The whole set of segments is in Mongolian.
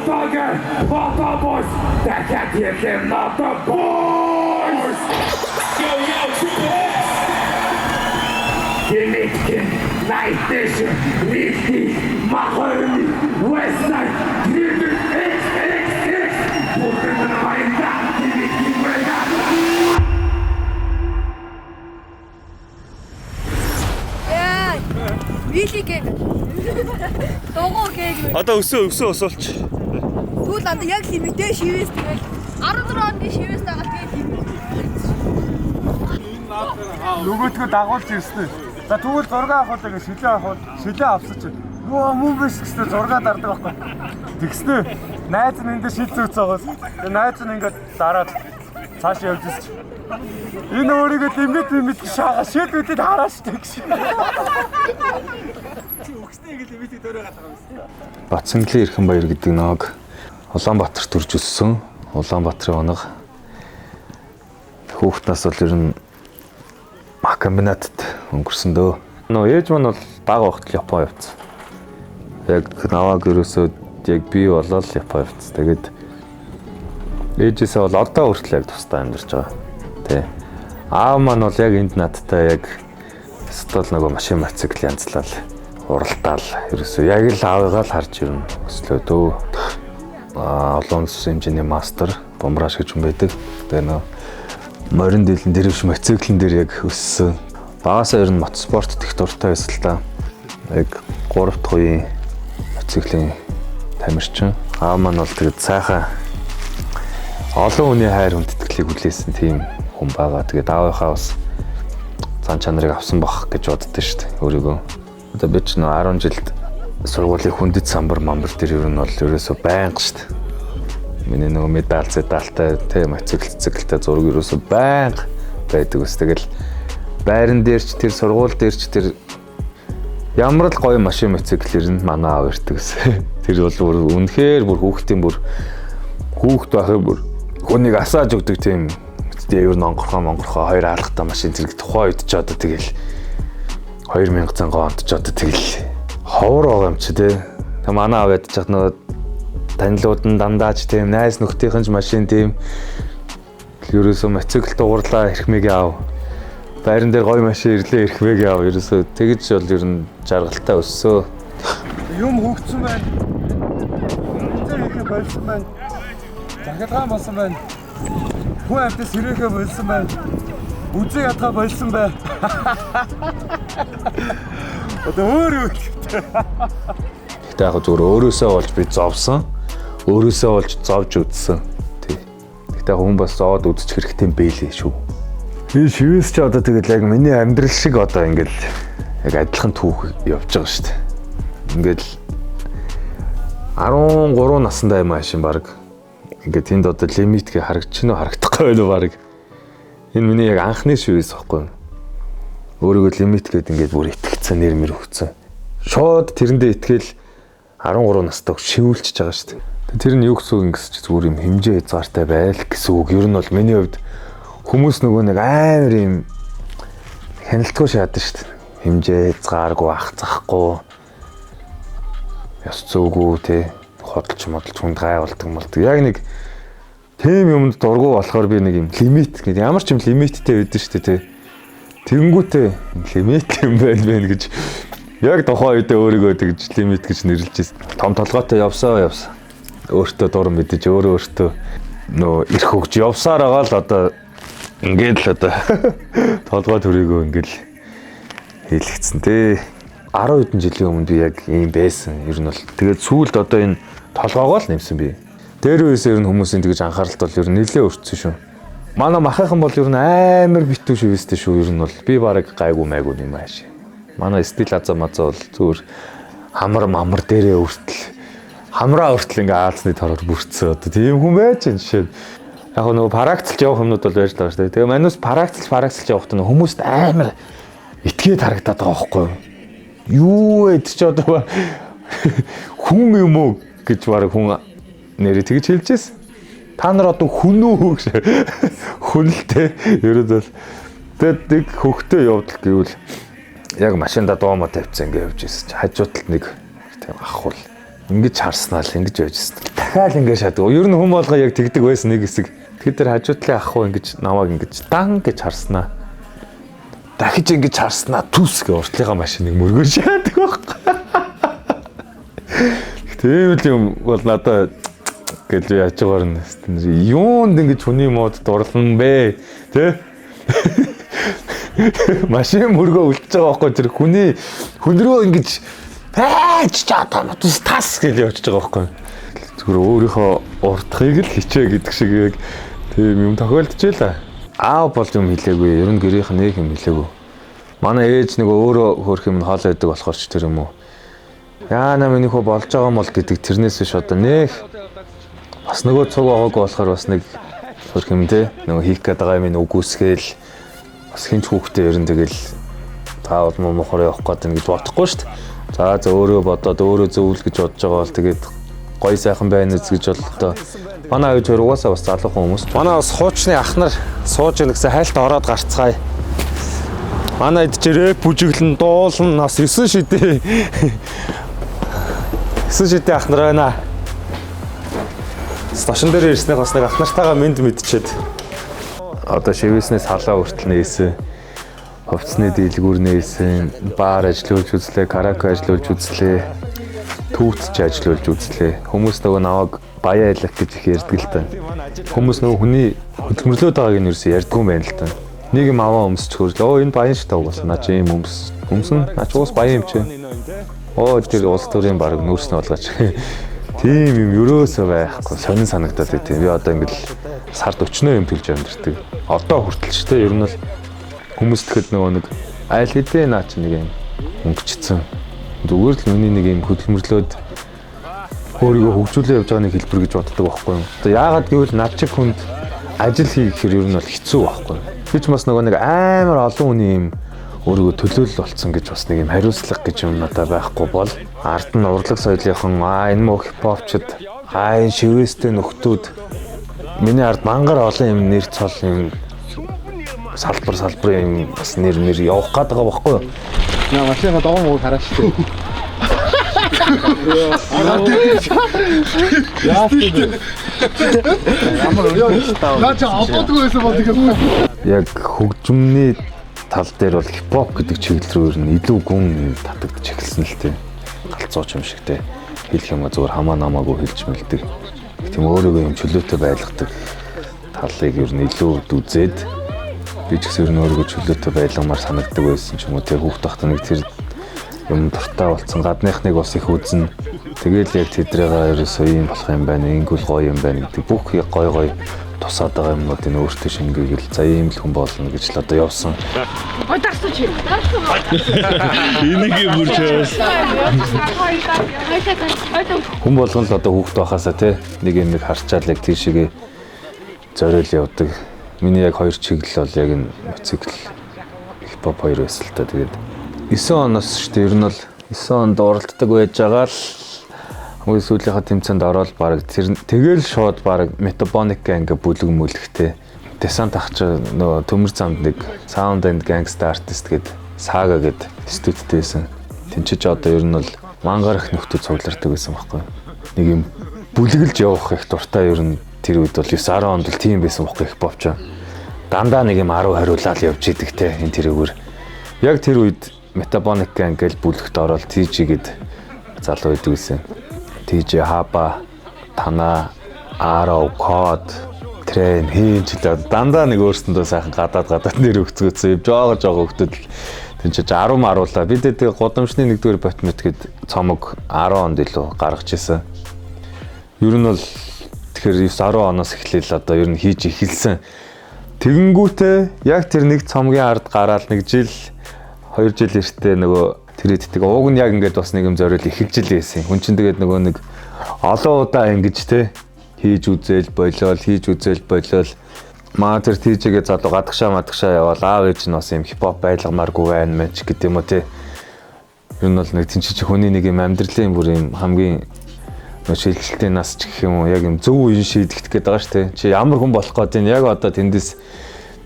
Motherfucker, Mother Boys, that can't hear them, Mother Boys! Yo, Triple X! Genetic, Night Nation, Nifty, Mahoney, Westside, Triple X! Put them in the mind that, Genetic, right now! Yeah, really good. Догоо гээ. Одоо өсөө осолч. Түл анда яг лимиттэй шивээс тэгэл 14 оны шивээс дагаад тэгээд нөгөөдгөө дагуулж ирсэн. За тэгвэл зураг авах удаа шилээ авсаж. Нөгөө мөн биш гэснээр зураг дардаг байхгүй. Тэгснэ найз нь эндээ шил зөөц байгаа. Тэгээ найз нь ингээд дараад цааш явж ирсэн. Энэ өөрийгөө лимит шаагаа шил үдэд харааштай гэж. Батсанглын Эрхэнбаяр гэдэг нэг Улаанбаатарт төрж өссөн. Улаанбаатарын оног. Хүүхднаас бол ер нь мах комбинатд өнгөрсөн дөө. Ээж маань бол бага багт Япон явцсан. Яг наваг ерөөсөө яг би болол Япон явцсан. Тэгээд ээжээсээ бол одоо хүртэл яг тусдаа амьдарч байгаа. Тэ. Аав маань бол яг энд надтай яг стол нөгөө машин мотоцикл янзлал уралдаал ерөөсөө яг л аавыгаа л харж ирнэ өслөө дөө. Олон улсын хэмжээний мастер бомбраш гэж юм байдаг. Тэгээ нөө морин дийлэн дэрвш мотоциклэн дээр яг өссөн. Багасаа ер нь мотоспорт их дуртай байсан л та. Яг 3 дахь үеийн мотоциклийн тамирчин. Аав маань бол тэгээд сайхан олон хүний хайр хүндэтгэлийг хүлээсэн тийм хүн байгаа. Тэгээд аавынхаа бас зан чанарыг авсан бах гэж боддоо шүү дээ өөрийгөө. Одоо би ч нөө 10 жилд сургуулийн хүндэт самбар дээр ер нь бол ерөөсөө байнга шүү дээ. Миний нөгөө медальтай тэ мотоциклтэй зураг ерөөсөө байнга байдаг ус. Тэгэл байран дээр ч тэр сургууль дээр ч тэр ямар л гоё машин мотоцикл ирнэ манай аав ирдэг ус. Тэр бол үнэхээр бүр хүүхдийн бүр хүүхд байхыг бүр хүнийг асааж өгдөг тийм ер нь онгорхоо хоёр алхахтай машин зэрэг тухайн үед ч одоо тэгэл 2000 онд ч одоо тэгэл ховор байгаа юм чи тэ. Манай аав ядаж хат нөгөө танилуд нь дандаач тийм найз нөхдийнхэн ч машин тийм ерөөсөө мотоцикл дугуурлаа эрхмийг аав. Байран дээр гоё машин ирлээ эрхмийг аав. Ерөөсөө тэгж бол ер нь жаргалтай өссөө. Юм хөгцсөн байна. Эцэг ихэ болсон байна. Захиргаан болсон байна. Хүн амтас хэрэгэ болсон байна. Үзээ ятга болсон бай. Одоо өөр. Тэгтээ яг зүгээр өөрөөсөө болж би зовсон. Өөрөөсөө болж зовж үзсэн. Тий. Тэгтээ хүн бас зовоод үзчих хэрэгтэй бэлээ шүү. Би шивээс ч одоо тэгэл яг миний амьдрал шиг одоо ингээл яг адилхан түүх явж байгаа шүү дээ. Ингээл 13 наснда юм аашин баг. Ингээд тэнд одоо лимит гэ харагдчихноо харагдахгүй байл баг. Энэ миний яг анхны шивээс байхгүй. Өөрийгөө лимит гээд ингээд бүр итгэцэн нэр өгцөн. Шууд тэрэндээ итгэл 13 настай шивүүлчихэж байгаа шүү дээ. Тэр нь юу гэсэн үг ингэс чи зүгээр юм хэмжээ хязгаартай байл гэсэн үг. Ер нь бол миний хувьд хүмүүс нөгөө нэг амар юм хяналтгүй шаадаг шүү дээ. Хэмжээ хязгааргүй ах захгүй. Яс зөөгүй те хөдөлж хүнд гайвалдаг болдог. Яг нэг тийм юмд дургу болохоор би нэг юм лимит гэдэг ямар ч юм лимиттэй байдаг шүү дээ те. Тэнгүүтээ лимит юм байна гэж яг тухайн үедээ өөрийгөө тэгж лимит гэж нэрлэж байсан. Том толгойтой явсаа. Өөртөө дур мэдэж өөртөө нөө ирэх хөгж явсаар байгаа л одоо ингээд л одоо толгой төрийгөө ингээд хийлгэцэн тий. 10 хэдэн жилийн өмнө би яг ийм байсан. Ер нь бол тэгээд сүүлд одоо энэ толгоогоо л нэмсэн би. Дээр үеэс ер нь хүмүүсийн тэгж анхааралт бол ер нь нэлээд өртсөн шүү. Манай махайхан бол ер нь амар битүү шивэстэй шүү. Ер нь бол би бараг гайгүй майгүй юм ааш. Манай стил азаа мазаа бол зүгээр хамар дээрээ өртөл хамраа өртөл ингээ аалцны тороор бүрцсэн. Одоо тийм хүн байж энэ жишээ. Яг нөгөө практикч явах юмнууд бол байж байгаа шүү дээ. Тэгээ манус практикч явахдаа хүмүүст амар итгээд харагдаад байгаа байхгүй юу? Юу ч одоо хүн юм уу гэж бараг хүн нэрээ тэгж хэлж байсан. Та нар одоо хүн үү гэж хүнэлтэй ерөөдөө тэгээд нэг хөхтөө явдал гэвэл яг машинда доомоо тавьчихсан ингээ явж ирсэн чи хажуу талд нэг тийм ахвал ингэж харснаа л ингэж явж ирсэн. дахиад ингэ шатдаг. Ер нь хүн болго яг тэгдэг байсан нэг хэсэг. Тэгэхээр тэр хажуутлын ах уу ингэж намайг ингэж дан гэж харснаа. Дахиж ингэж харснаа түс гэ уртлынхаа машиныг мөргөө шаадаг байхгүй. Тийм л юм бол надад гэж яаж байгаа юм бэ? Юунд ингэж хүний мод дурлан бэ? Тэ? Машин мөргөө үлдчихэж байгаа байхгүй тэр хүн рүү ингэж паач чатаа тус тас гэж явж байгаа байхгүй. Зүгээр өөрийнхөө уртхыг л хичээ гэдэг шиг яг тийм юм тохиолдчихлаа. Аав бол юм хэлээгүй. Ер нь гэрийнх нь нэг юм хэлээгүй. Манай ээж нэг өөрөө хөрх юм хоол байдаг болохоор ч тэр юм уу. Яана миний хөө болж байгаа юм бол гэдэг тэрнээс биш одоо нэг бас нөгөө цуг байгаагүй болохоор бас нэг хөрх юм те нөгөө хийх гээд байгаа юм үгүйсгээл бас хинч хүүхдээ ер нь тэгэл таавал муухаар явах гээд байна гэж бодохгүй шүү дээ. За өөрөө бодоод өөрөө зөвл гэж бодож байгаа бол тэгээд гоё сайхан байна гэж бол одоо манай ээж угаасаа бас залуухан хүмүүс. Манай бас хуучны ах нар сууж ийн гэсэн хайлт ороод гарцгаая. Манай эд рэп бүжиглэн дуулан нас 9 шидэ. 9 шидэ ах нар байна. Сташин дээр ирснээр бас нэг ах нартайгаа мэд мэдчихэд одоо шивээснээс халаа хүртэл нээсэн. Хувцсны дийлгүүр нээсэн, баар ажиллуулж үзлээ, караоке ажиллуулж үзлээ, түүцч ажиллуулж үзлээ. Хүмүүс нөгөө наваг баяа ялах гэж их ярьдаг л та. Хүмүүс нөгөө хүний хөдөлмөрлөөд байгааг нь ерөөсөө ярьдгүй юм байна л та. Нэг юм аваа өмсч хөрл. Энэ баян шүү дээ. Наа чи юм өмсөн. Наа чи уус баян юм чи. Тэр улс төрийн баг нүүрснэ болгооч. Тийм юм ерөөсөө байхгүй. Сонин санагдаад байт. Би одоо ингээл сард 40 юм төлж амьдэрдэг. Одоо хүртэл ч те ер нь бол хүмүүс тэгэхэд нөгөө нэг айл хэдэ наа чи нэг юм өнгөчсөн. Зүгээр л миний нэг юм хөдөлмөрлөөд өөрийгөө хөгжүүлээ явж байгаа нэг хэлбэр гэж боддог байхгүй юу. Одоо яагаад гэвэл над чиг хүнд ажил хийх гэхээр ер нь бол хэцүү байхгүй юу. Би ч бас нөгөө нэг амар олон хүний юм өөрийгөө төлөөлөл болцсон гэж бас нэг юм хариуцлага гэж юм надад байхгүй бол ард нь урлаг соёлынхан энэ мөх хипхопчд энэ шивэстэй нөхдүүд миний ард мангар олон юм нэр цол юм салбар юм бас нэр явах гээд байгаа байхгүй юу. Наа машинаа догоон муу хараач тээ. Яг хөгжмөний тал дээр бол хипхоп гэдэг чиглэл рүү ер нь илүү гүн татагдж эхэлсэн л тээ. Галзууч юм шиг тээ. Хэлэх юм зүгээр хамаа намаагүй хэлж мэлдэг. Тийм өөрийгөө юм чөлөөтэй байлгадаг талыг ер нь илүү үзээд би ч гэсэн ер нь өөрийгөө чөлөөтэй байлгамаар санагддаг байсан ч юм уу. Тэг хүүхд тахта нэг тэр юм дуртай болсон гадныхныг бас их үзнэ. Тэгэл яг тэдрээгээ ерөөсөө юм болох юм байна, ингүүл гоё юм байна гэдэг бүх гоё тусаад байгаа юмнуудыг өөртөө шингээгээл за ийм л хүн болно гэж л одоо явсан. Одоосч юм. Энийг бүрчээс. Хүн болгон л одоо хүүхд байхасаа те нэг юм харчаал яг тийшээгээ зориул явдаг. Миний яг хоёр чиглэл бол яг энэ моцикл хипхоп хоёр байсан л та тэгээд 9 оноос шүү дээ ер нь бол 9 онд оролддог байж байгаа л хамгийн сүүлийнхаа тэмцээнд ороод баг тэгэл шууд баг Metabonic ингээ бүлэг мүлэгтэй Десант ах чи нөгөө төмөр замд нэг Sound and Gangsta Artist гээд Saga гээд студитэйсэн. Тэнцэж одоо ер нь бол мангар их нөхдөд цуглардаг байсан байхгүй. Нэг юм бүлэглж явах их дуртай ер нь тэр үед бол 9-10 онд л тийм байсан байхгүй хипхоп ч. Дандаа нэг юм 10 хариулаад явж идэг те энэ тэрүүгээр. Яг тэр үед Metabonic Gang гэл бүлэгт ороод TG гээд залуу байдаг гэсэн. TG Haba, Tana, Arrow, Code, Train хийж л дандаа нэг өөрсөндөө сайхан гадаад нэр өгцгөөцөө жоо хөлтөд тэнцэж 10 маруулаа. Бид тэгээ гудамжны 1-р ботмет гээд цомог 10 онд илүү гаргаж исэн. Ер нь бол тэгэхээр 9-10 оноос эхлээл одоо ер нь хийж эхэлсэн. Тэгэнгүүтээ яг тэр нэг цомгийн ард гараад нэг жил 2 жил эртээ нөгөө тэр иддэг. Ууг нь яг ингээд бас нэг юм зориул эхэлж л байсан. Хүн чинь тэгээд нөгөө нэг олон удаа ингэж те хийж үзэл болол маа тэр тийжгээ залуу гадагшаа явал аав ээж нь бас юм хипхоп байлгамааргүй байна мэн ч гэдэг юм уу те. Ер нь бол нэг тэнцэж хүний нэг юм амьдралын бүр юм хамгийн шилжилтийн нас ч гэх юм уу яг юм зөв үеийн шийдэгдэх гээд байгаа шүү те. Чи ямар хүн болох гээд энэ яг одоо тэндээс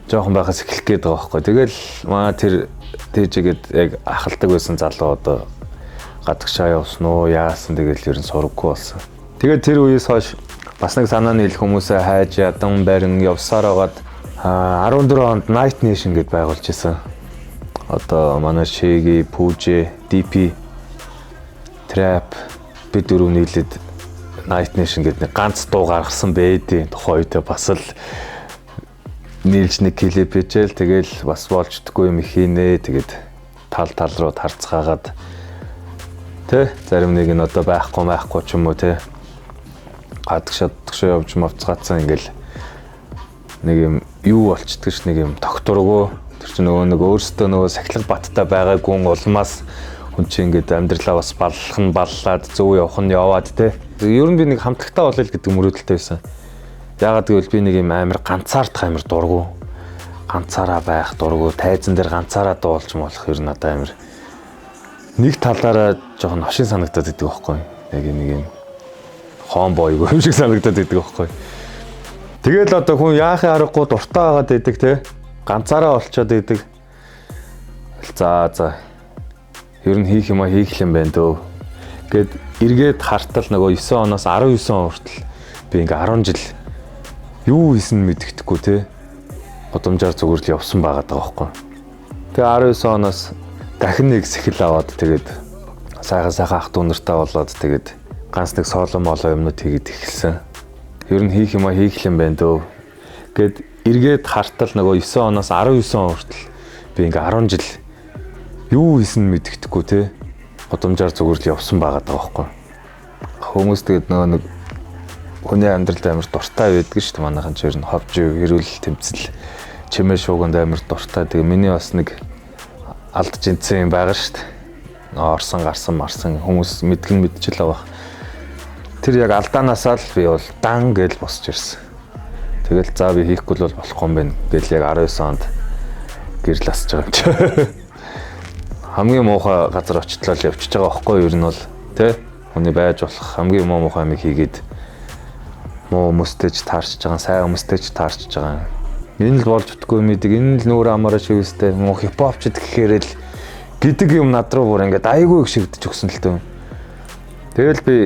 жоохон байхаас эхлэх гээд байгаа байхгүй. Тэгэл маа тэр тийжгээд яг ахалдаг байсан залуу одоо гадагшаа явсан уу яасан тэгэл ер нь сураггүй болсон. Тэгээд тэр үеэс хойш бас нэг санааны ил хүмүүсээ хайж ядан барин явсаар байгаад 14 онд Night Nation гэдээ байгуулж ирсэн. Одоо манай Шиги, Пужи, DP, Trap бид дөрөв нийлээд Night Nation гэдэг нэг ганц дуу гаргасан байдیں۔ Тухайн үед бас л нийлж нэг клип хийжэл тэгэл бас болждгүй юм хийнэ. Тэгээд тал руу тарцгаагаад тэ зарим нэг нь одоо байхгүй ч юм уу тэ гадагшаа явж мавцгаацсан ингээл нэг юм юу болчдөг ш нэг юм докторгоо тэр чинь нөгөө өөрсдөө нөгөө сахилга баттай байгаагүй улмаас хүн чинь ингээд амьдралаа бас баллаад зөв явах нь яваад тэ ер нь би нэг хамтлагтай болъё гэдэг мөрөөдөлтэй байсан. Яагаад гэвэл би нэг юм амар ганцаардах амар дургу ганцаараа байх дургу тайзан дээр ганцаараа дуулж молох ер нь надад амар нэг талаараа жоохон хошин санагдаад идэг байхгүй. Яг нэг юм хомбойг юм шиг санагдаад идэг байхгүй. Тэгэл одоо хүн яахын аргагүй дуртай байгаад идэг те ганцаараа олцоод идэг. За ер нь хийх юм хийх юм байна дөө. Гэт эргээд хартал нөгөө 9 оноос 19 он хүртэл би ингээ 10 жил юу хийсэн мэддэхгүй те годомжаар зүгээр л явсан байгаад байгаа байхгүй. Тэгээ 19 оноос дахин нэг сэхэл аваад тэгээд сайхан ах дүү нартай болоод тэгээд ганц нэг соло моло юмнууд хийгээд эхэлсэн. Ер нь хийх юм байна дөө. Гэт эргээд хартал нөгөө 9 оноос 19 он хүртэл би ингээ 10 жил юу хийсэн мэддэхгүй те годомжаар зүгээр л явсан байгаад байгаа байхгүй. Хүмүүс тэгээд нөгөө нэг хүний амьдралд амар дуртай байдаг шүү дээ. Манайхан ч ер нь ховж хэрүүл тэмцэл чимээ шууганд амар дуртай. Тэгээ миний бас нэг алдж инцэн юм байгаа шүү дээ. Орсон гарсан марсан хүмүүс мэдгэн мэдчихэл байгаа. Тэр яг алдаанаасаа л би бол дан гэж босч ирсэн. Тэгэл за би хийхгүй л болохгүй юм байна гэж яг 19 онд гэрэл асж байгаа юм чи. Хамгийн муухай газар очтлоо л явчихж байгаа байхгүй юу? Ер нь бол тий хүний байж болох хамгийн муухай юм хийгээд муу хүмүүстэйч таарч байгаа, сайн хүмүүстэйч таарч байгаа. Энэ л болж утгүй мэдээ, энэ л нүүр амаараа шивэстэй муу хипхопчд гэхээр л гэдэг юм над руу бүр ингээд айгүй их шивдэж өгсөн л төө. Тэгэл би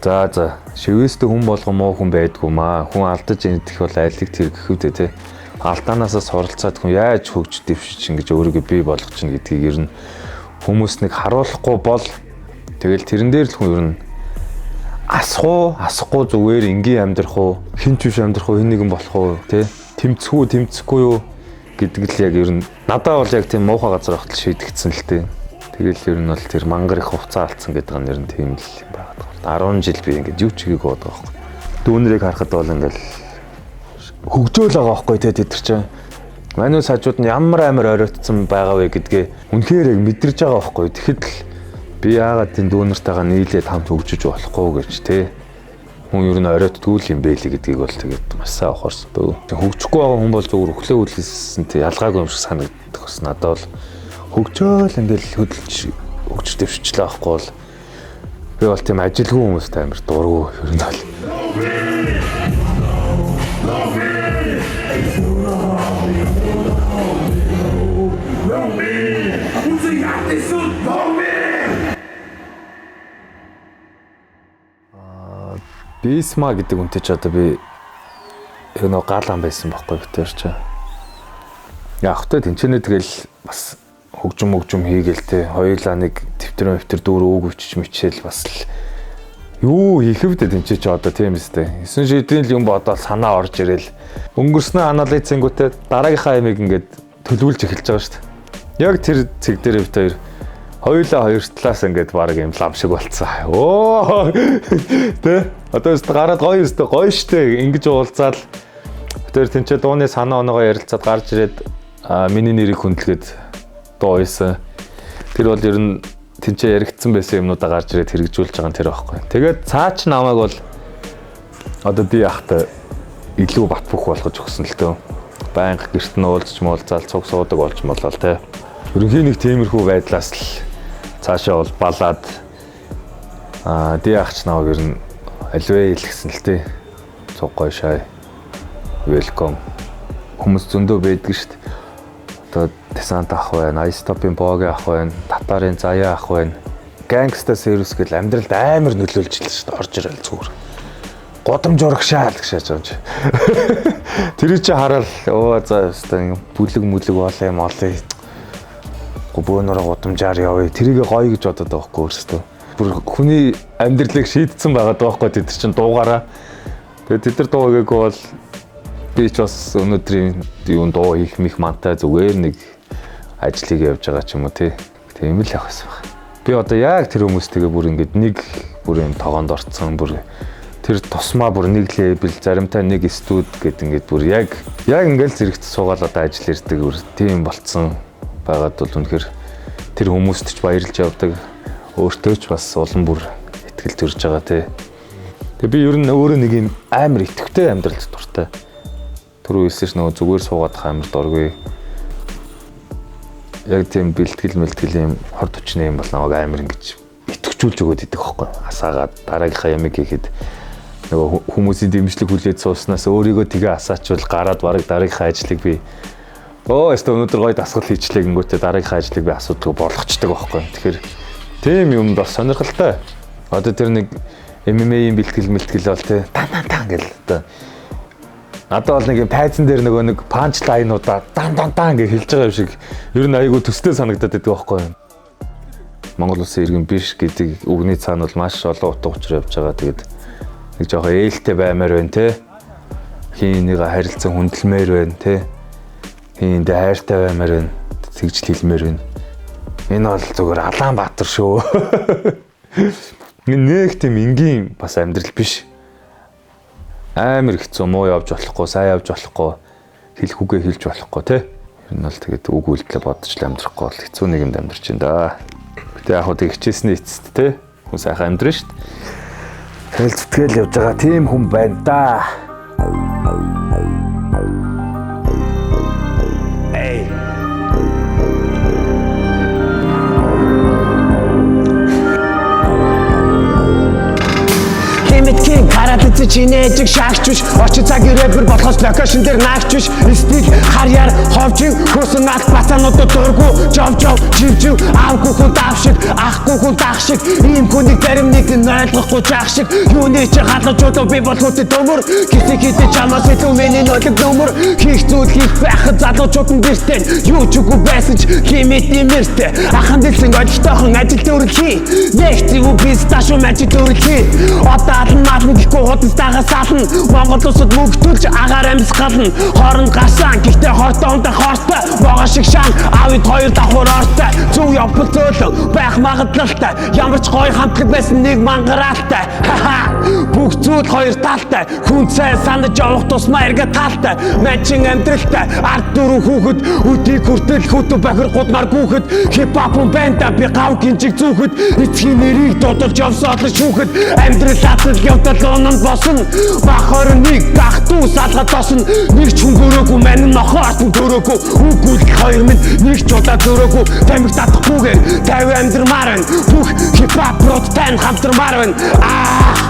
за шивэстэй хүн болгон муу хүн байдгүй маа. Хүн алдаж идэх бол айлыг тэр гэхүүдээ тий. Алдаанаасаа суралцаад хүн яаж хөгж дэвшиж ингэж өөрийгөө бий болгож чинь гэдгийг ер нь хүмүүс нэг харуулахгүй бол тэгэл тэрэн дээр л хүн ер нь асахгүй зүгээр энгийн амьдрах уу, хинч биш амьдрах уу, хэн нэгэн болох уу, тий? Тэмцэхгүй юу гэдэг л яг ер нь надад бол яг тийм муухай газар ахтал шийдэгдсэн л тий. Тэгэл ер нь бол тэр мангар их хугацаа алдсан гэдэг нь ер нь тийм л байгаад. 10 жил би ингэж юу ч хийгээгүй байгаа байхгүй. Дүүнэрийг харахад бол ингээл хөгжөөл байгаа байхгүй тий тэд нар чинь. Манайс хажууд нь ямар амар оройтсон байгаа вэ гэдгээ үнэхээр яг мэдэрж байгаа байхгүй. Тэгэхэд л би яагаад энэ дүүнартайгаа нийлээд хамт хөгжиж болохгүй гэж тий. Хүн ер нь оройтдгүй юм бэ л гэдгийг бол тэгээд маш сайн ухаарсан бөө. Хөгжихгүй байгаа хүн бол зөвхөн өглөө үлээсэн тий ялгаагүй юм шиг санагддаг бас надад бол хөгжөөл ингээл хөдөлж хөгжиж дэвшчихлээ байхгүй бол би бол тийм ажилгүй хүмүүстэй амар дургу ер нь бол. Бисма гэдэг үнтэй ч одоо би нөгөө гаалан байсан байхгүй битэр чи. Яг хөтэ тэнцэнэ тэгэл бас хөгжим хийгээл те хоёулаа нэг тэмдэр дүүр үг өчч мичээл бас л юу хийхвдэ тэнцээ чи одоо тийм үстэй. 9 шийдвэрийн л юм бодоод санаа орж ирэл өнгөрснөө анализингүүтээ дараагийнхаа ямиг ингээд төлөвлөж эхэлж байгаа шүү дээ. Яг тэр цэг дээр бит хоёр хоёулаа хоёр талаас ингээд баг юм лам шиг болцсон. Оо тэ одоо өстө гараад гоё штэ ингэж уулзаал тэр тэнцээ дууны санаа оноогоо ярилцаад гарч ирээд миний нэрийг хүндлгээд дуу ийсэн. Тэр бол ер нь тэнцээ яригдсан байсан юмнуудаа гарч ирээд хэрэгжүүлж байгаа нь тэр байхгүй. Тэгээд цаач намайг бол одоо би яхахтай илүү бат бөх болгож өгсөн л төө. Байнга гэрт нь уулзаал цуг суудаг болж молоо тэ. Ерөнхийн нэг тиймэрхүү байдлаас л цаашаа бол балаад ди ахч намайг ер нь альвэ илгэсэн л тээ. Цуг гоё шай. Welcome. Хүмүүс зөндөө байдаг шүү дээ. Одоо Десант ах байна, Айстопын Боги ах байна, Татарын Заяа ах байна. Gangsta Service гэл амьдралд амар нөлөөлж илсэн шүү дээ. Орж ирэл зүгээр. Годамж урагшаал гэж яаж байгаа юм чи. Тэр чи хараад за өстой бүлэг болоо юм олъё. Бөөнөрө годамжаар явъя. Тэрийг гоё гэж бодоод байгаа байхгүй өөрсдөө. Бүр хүний амьдралыг шийдсэн байгаа байхгүй тэд чинь дуугаараа. Тэгээд тэд нар дуу хийгээгүй бол би ч бас өнөөдрийн юун дуу хийх мих мантай зүгээр нэг ажлыг явж байгаа ч юм уу тий. Тийм л явах байсан. Би одоо яг тэр хүмүүстэйгээ бүр ингээд нэг бүр юм тогоонд орцсон бүр тэр тусмаа бүр нэг лейбл заримтай нэг студ гэд ингээд бүр яг ингээд зэрэгт суугаад одоо ажил ирдэг бүр тийм болцсон байгаад бол үнэхээр тэр хүмүүст ч баярлж явдаг өөртөө ч бас улам бүр ихтгэл төрж байгаа тий. Тэгээ би ер нь өөрөө нэг юм амар итгэвтэй амьдралд дуртай. Түрүү хэлсэн ш нөгөө зүгээр суугаад амар дургүй. Яг тийм бэлтгэл юм хорд хүчний юм бол намайг амар ингэж итгэжүүлж өгöd идэх байхгүй. Асаагаад дараагийнхаа ямиг хийхэд нөгөө хүмүүсийн дэмжлэг хүлээж сууснаас өөрийгөө тгээ асаачвал гараад бараг дараагийнхаа ажлыг би өнөөдөр гоё дасгал хийчлээ гингүүтээ дараагийнхаа ажлыг би асуудаг болгочдөг байхгүй. Тэгэхээр тийм юмд бас сонирхолтой. Одоо тэр нэг MMA-ийн бэлтгэл бол тий тан гэл одоо надад бол нэг юм тайзан дээр нөгөө нэг панч лайнуудаа дан гэж хэлж байгаа юм шиг ер нь айгүй төстэй санагдаад байдаг байхгүй. Монгол улсын иргэн биш гэдэг үгний цаана бол маш олон утга учир явж байгаа. Тэгээд нэг жоохон ээлтэй баймаар байна те. Хийнийгээ харилцан хүндэлмээр байна те. Хийндээ хайртай баймаар байна. Тэгж хэлмээр байна. Энэ бол зүгээр Алаанбаатар шүү. Нэг тийм энгийн бас амьдрал биш. Амар хэцүү муу явж болохгүй, сайн явж болохгүй, хэлэхүүгээ хэлж болохгүй те. Ер нь бол тэгээд үг үйлдэлээ бодож л амьдрахгүй бол хэцүү нэг юмд амьдарч байна да. Гэтэ яг хөө хичээсний эцэст те. Хүн сайхан амьдрна шүү дээ. Тэгэл зүтгэл явж байгаа тийм хүн байна да. King каратэ чинээжиг шаагч очи цагийн рэпер болохоос локейшн дээр наагч стил харьяар ховжин хөөсөн наад бацаануудад дургу жов живжив аавгүй хүн давшиг ахгүй хүн даах шиг ийм хүнийг зарим нэг нь ойлгохгүй жаах шиг юуны чи галуучууд би бол хөтө дөмөр кисэхидэ чамаас илүү миний нойлог дөмөр хийх зүйл хийх байхад залуучууд нь бэртэн юу ч үгүй байсан ч химэтний мэртэ ахын дэлсэн ойлгохтойхон ажил төрөлхий нэгт юу би сташуу ажил төрөлхий одоо Маалын гэхгүй худалдаагаа сална Монгол улсад мөнгөтүүлж агаар амьсгална Хооронд гарсан гэхдээ хортоондоо хортой Могоо шиг шан авид хоёр давхар ортой Зүв явбал зөөлөн байх магадлалтай Ямар ч гоё хамтлаг байсан нэг мангараалтай Бүх зүйл хоёр талтай Хүн цай санаж явах тусмаа эргээ талтай Манчин амьдралтай ард дөрөв хүүхэд Үдийг хүртэл хөтө бахир гудмаар гүүхэд Хип-хопын банда би гав гинжиг зүүхэд Эцгийн нэрийг дуудаж явсаал шүүхэд Амьдрал хатал явдал онон босон Бах 21 гах дүү салгаад тосон Нэг ч хүн görөөгүй мань нохоорт нь görөөгүй Үгүүл хоёр минь нэг ч удаа görөөгүй Тамиг татахгүйгээр 50 амьдрмаар байна Бүх хип-хоп бродтай хамтармаар байна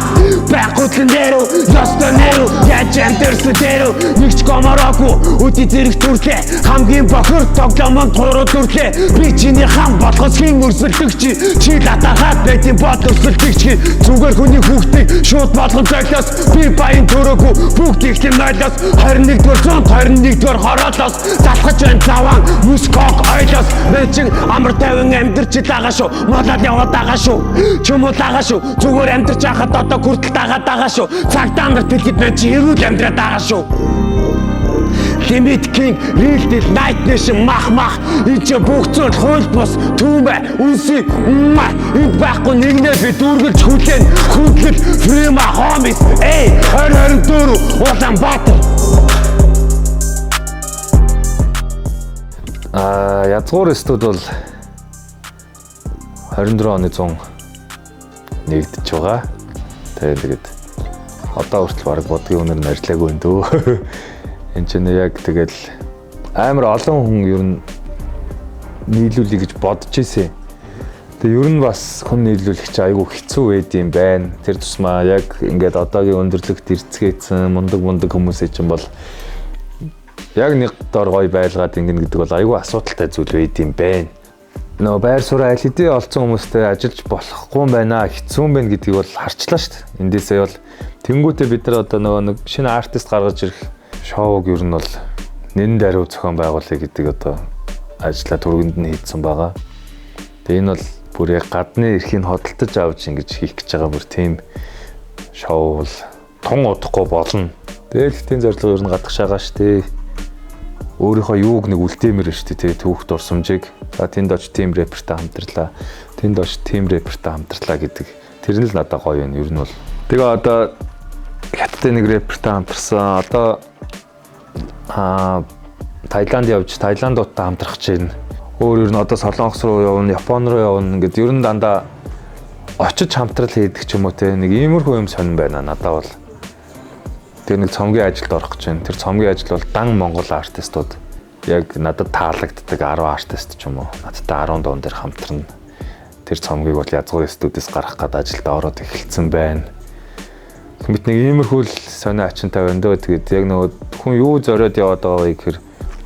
Бэкутлэн дээрөө, ёстой нэрөө Яаж амьдэрсэн дээрөө Нэг ч гомороогүй Үди зэрэг түрлээ Хамгийн бохор тогломонд гуруу түрлээ Би чиний хам болохоос хин өрсөлдөг чи Чи латахаад байтын бод өрсөлдөг чи Зүгээр хүний хүүхдийг шууд болгон зойлоос Би баян төрөөгүй Бүгд ихтэн нойлоос 21-р зуунд 21-р хороолоос Залхаж байна заван Мускок ойлоос Мэчин амар тайван амьдэрч лагаа шүү Молол яваад байгаа шүү Чумул лагаа шүү Зүгээр амьдэрч яхад одоо хүртэл дагаа шүү Цагтаа нар тэлгэд мэн чи эрүүл амьдраад байгаа шүү Limit King, Real Deal, Night Nation, мах энэ ч бүх зүйл хууль бус түүмэ үнсий энд байхгүй нэгнээ би дүүргэлж хүлээн хүндлэл Freema Homies 2024 Улаанбаатар Язгуур студ бол 24 оны 100 нэгдэж байгаа. Тэгээд одоо хүртэл баг бодгийн үнээр нарилаагүй энэ дөө. Энд чинь яг тэгэл амар олон хүн ер нь нийлүүлэе гэж бодож ирсэн. Тэгээ ер нь бас хүн нийлүүлэх чи айгүй хэцүү байд юм байна. Тэр тусмаа яг ингээд одоогийн өндөрлөгт ирцгээсэн мундаг хүмүүсээ чинь бол яг нэг дор гой байлгаад ингэн гэдэг бол айгүй асуудалтай зүйл байд юм байна. нөө байр сууриа аль хэдийн олцсон хүмүүстэй ажиллаж болохгүй юм байна, хэцүү юм байна гэдгийг бол харчлаа шүү дээ. Эндээсээ бол тэнгуүтээ бид нар одоо нөгөө нэг шинэ артист гаргаж ирэх шоуг ер нь бол нэн даруй зохион байгуулъя гэдэг одоо ажлаа түргэнд нь хийдсэн байгаа. Тэгээ энэ бол бүр яг гадны эрхийг хөдөлтөж авч ингэж хийх гэж байгаа бүр тийм шоу бол тун удахгүй болно. Тэгэл тийм зорилго ер нь гадах шагаа шүү дээ. Өөрийнхөө юуг нэг үлдээмэр шүү дээ. Түүх дурсамжийг за тэнд очиж тим рэпертэй хамтарлаа. Тэнд очиж тим рэпертэй хамтарлаа гэдэг. Тэр нь л надад гоё юм ер нь бол. Тэгээ одоо хятадтай нэг рэпертэй хамтарсан. Одоо Таиланд явж Таиландуудтай хамтрах гэж байна. Өөр ер нь одоо Солонгос руу явна, Япон руу явна ингээд ер нь дандаа очиж хамтрал хийдэг ч юм уу те нэг иймэрхүү юм сонирн байна надад бол. Тэр нэг цомгийн ажилд орох гэж байна. Тэр цомгийн ажил бол дан Монгол артистууд яг надад таалагддаг 10 артист ч юм уу. Надтай 10 дуун дээр хамтрна. Тэр цомгийг бол язгуур студиэс гаргах гээд ажилд ороод эхэлсэн байна. Мэт нэг иймэрхүү л сонио ачинтай байна дөө. Тэгээд яг нөгөө хүн юу зориод яваад байгаа вэ гэхээр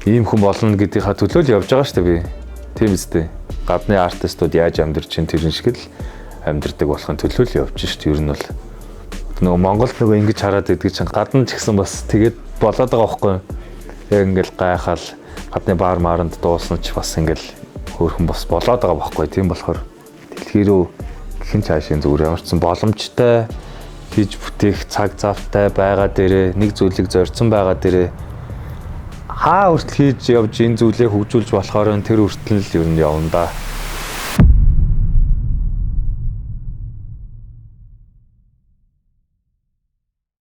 ийм хүн болно гэдгийнхаа төлөө л явж байгаа шүү дээ би. Тийм үстэй. Гадны артистууд яаж амьдарч чинь тэр шиг л амьдардаг болохын төлөө л явж шүү дээ. Ер нь бол нөгөө Монголд нөгөө ингэж хараад байдаг чинь гадна ч гэсэн бас тэгээд болоод байгаа байхгүй юу? Яг ингээл гайхаал гадны баар мааранд дуусан ч бас ингээл хөөрхөн бас болоод байгаа байхгүй. Тийм болохоор дэлхий рүү гихэн цаашийн зүгээр ямар ч боломжтой хийж бүтээх цаг завтай байгаа дээрээ нэг зүйлийг зорьсон байгаа дээрээ хаа хүртэл хийж явж энэ зүйлээ хөгжүүлж болохоор тэр хүртэл л ер нь явна да.